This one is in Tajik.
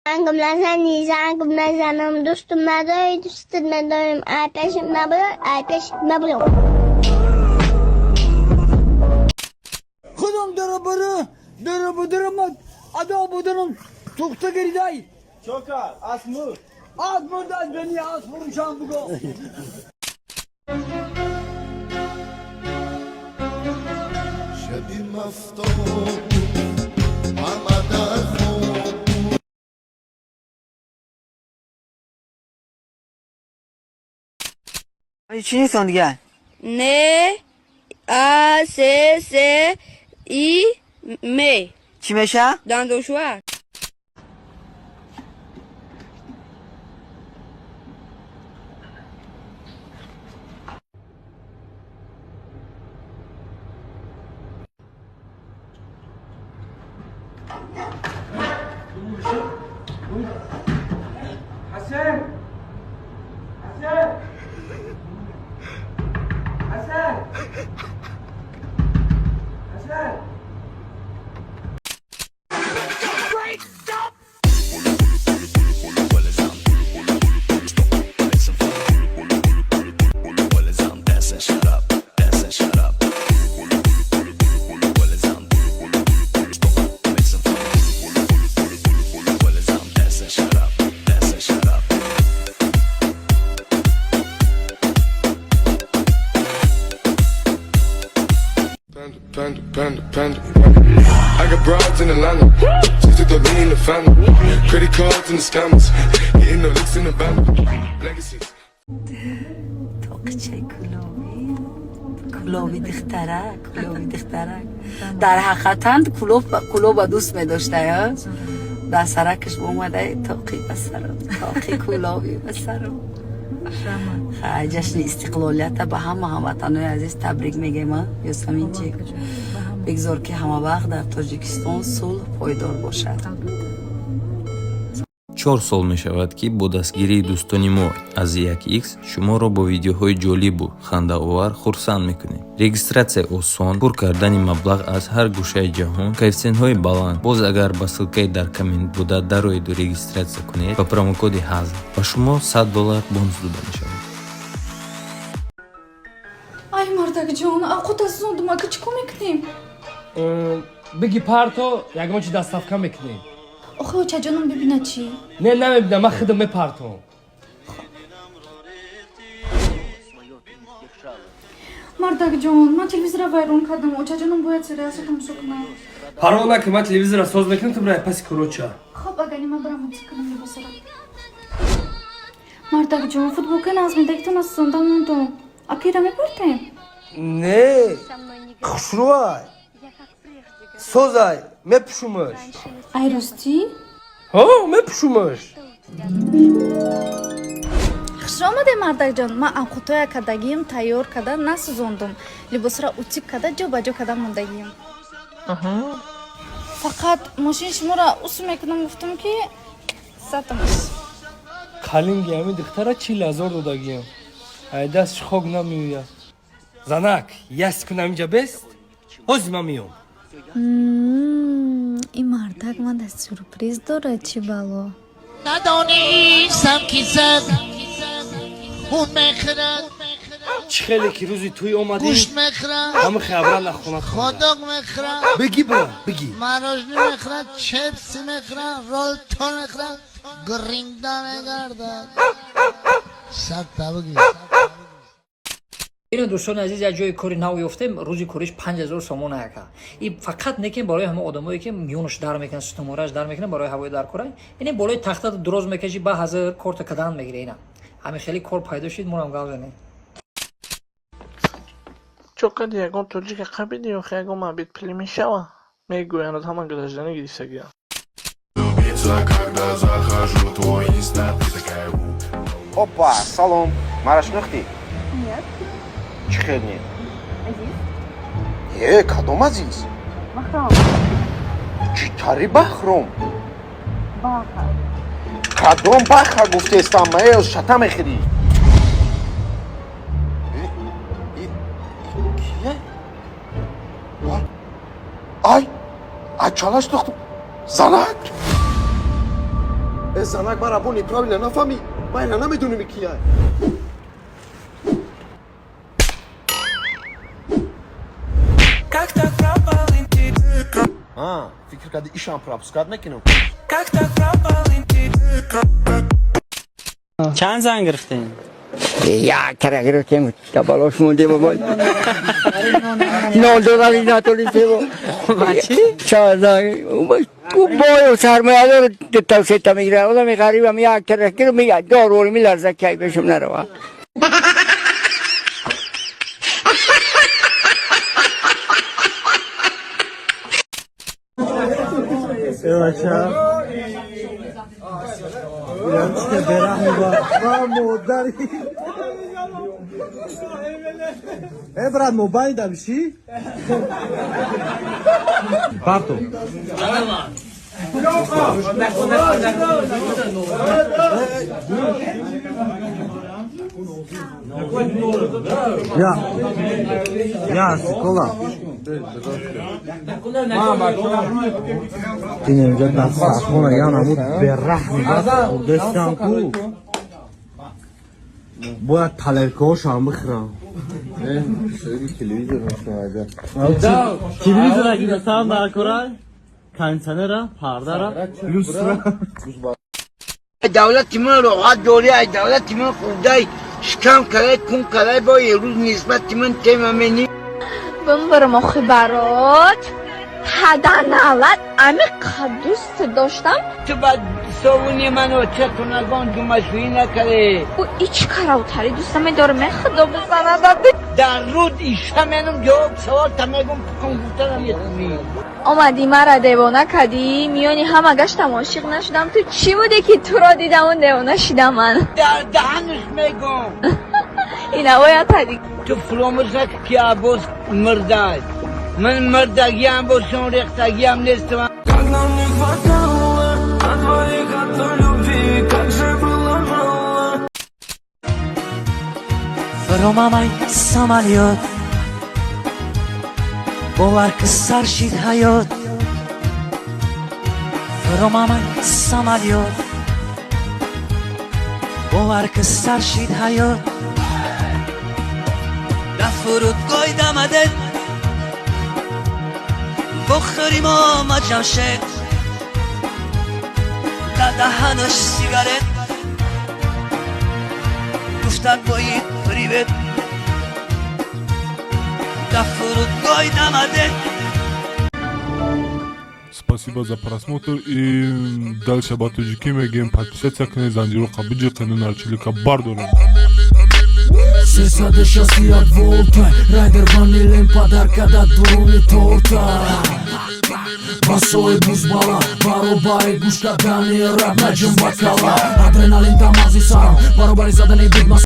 Angımlasan neyse angımlasanım dostum nadoy dostum nadoyum ateşim nabıyor. Kudum dırı ada budurun tukta geriday. Çokar, asmur. Az buradan beni az vuracağım bugün. شبی مفتون محمد خوب چی نیستن دیگه؟ نه آ سه ای می چی میشه؟ دندوشوار Panda. I got broads in Atlanta. Just took the lean in the family. Credit cards and the scammers. Hitting the licks in the van. Legacies. توقچه کلوبی دخترک در حقیقتا کلوب دوست می داشته یا در سرکش اومده توقی بسرم توقی کلوبی بسرم جشن استقلالیت به همه هموطنان عزیز تبریک میگم یاسمین جی بگذار که همه وقت در تاجیکستان صلح پایدار باشد 4 сол мешавад ки бо дастгирии дӯстони мо аз 1x шуморо бо видеоҳои ҷолибу хандаовар хурсанд мекунем. Регистратсия осон, пур кардани маблағ аз ҳар гӯшаи ҷаҳон, коэффициентҳои баланд. Боз агар ба ссилкаи дар коммент буда дароеду регистратсия кунед ба промокоди ҳазл ба шумо $100 бонус дода мешавад. Ай мардакҷон, авқотас зондума ки чӣ кор мекунем? بگی پرتو یک مچی دستافکن میکنیم. охи очаҷонам бибина чӣ? نه نمیبینم من خودم میپرتم. мардакҷон, ман телевизора вайрон кардам. очаҷонам бояд сериалсо тамошо кунам. پروا نکن من تلویزیون ساز میکنم تو برای паси کروچا. хоб агани ман барам мотӣ кунам либосара. мардакҷон, футболкаи назмидагитон аз сонда мондам. акира мепартем? Ne? Хушрувай. Sozay. Mepşumuş. ай ростӣ? ها میپشومش. хушро омадем мардакҷон. ман авқотоя кардагиим тайёр карда насӯзондум. либосро утиб карда ҷобаҷо карда мондагиим. фақат мошини шуморо усл мекунам гуфтам ки сатамаш. کلینگی همین دختره 40,000 دادگیم. ای دستش خوگ نمیوید. زنک یست کنم اینجا بست. حزم میام. این مردک من دست سورپریز داره چی بلا؟ ندانیستم کی زد اون مخرد چی خیلی که روزی توی اومدی گوشت مخرد همه خبره نخونه خورده. خودک مخرد Begi bura, begi. مراجنی مخرد چپسی مخرد رولتو مخرد گرینگدا مگردد سر تبگی اینو دوستان عزیز یک جای کاری نو یافتیم روزی کاریش 5000 سومون هکا این فقط نکن برای همه آدمایی که میونش در میکنن ستمورش در میکنن برای هوای در کارای این بالای تخته دراز میکشی با هزار کارت کدان میگیره اینا همین خیلی کار پیدا شد مونم گاوزنه چقدر یکم توجیه که قبیلی و خیلی مبید پلی میشوه میگوین از همان گذاشتنی گیریسته گیم Опа, салом. Мараш нухти? Нет. Чӣ хел не? Азиз. Кадом азиз? Бахром. Чӣ тари бахром? Баха. Кадом баха гуфтестам маел шата мехӯрӣ? Кие? Ай, чалаш духтум. Занак? زنک برا بونی پراویل نفهمی من اینا نمیدونیم کیه فکر کردی ایشان پراپسکات نکنم چند زن گرفتین؟ یک کره گرفتیم تا بالاش مونده بابا $9 ناتولیسه با چی؟ چند زن بای و سرمایه دار توسیه تا میگیره آدم غریب هم یک کره گرفت میگه دارول میلرزه که بشم نروه برات موبایل داشتی؟ پارتو یا سکولا این اینجا دست سخونه یا نمود به رحمی دستم کو باید تلرکاش هم بخرم تلویزیون اگه دستم برکرای کنسنه پرده را لوسترا دولت من رو دوری دولت من خودای شکم کرده کن کرده با یه روز نسبت من تیممنی بمبر مخبرات تدنالت عمیق دوست داشتم تو بعد سوونی منو چطور نگان که مشوری نکره او ایچ کراوتری دوستم داره من خدا بزنه در رود ایشا منم جواب سوال تمگم پکن گفتنم یتونی آمدی مرا دیوانه کردی میانی همه گشتم عاشق نشدم تو چی بوده که تو را دیدم اون دیوانه شدم من در دهنش میگم اینا باید تدی تو فراموش نکن که عباس مرده من مردگی هم با شما ریختگی هم نیستم فرامامای سامالیات باور که سر شید حیات فرامامای سامالیات باور که سر شید حیات در فرودگاه دمده بخوریم آمد جمشد در دهنش سیگارت گفتن باید پریوت در فرودگاه دمده. Спасибо за просмотр и дальше батуджики мегем подписаться к Занжирока биджика началика бардора. Сесаде шасият волта райдер ванилен подарка да дуруни торта басои бузбала баробари гуш дадани раб наҷм бакала адреналин дамази сарам баробари задани бидмас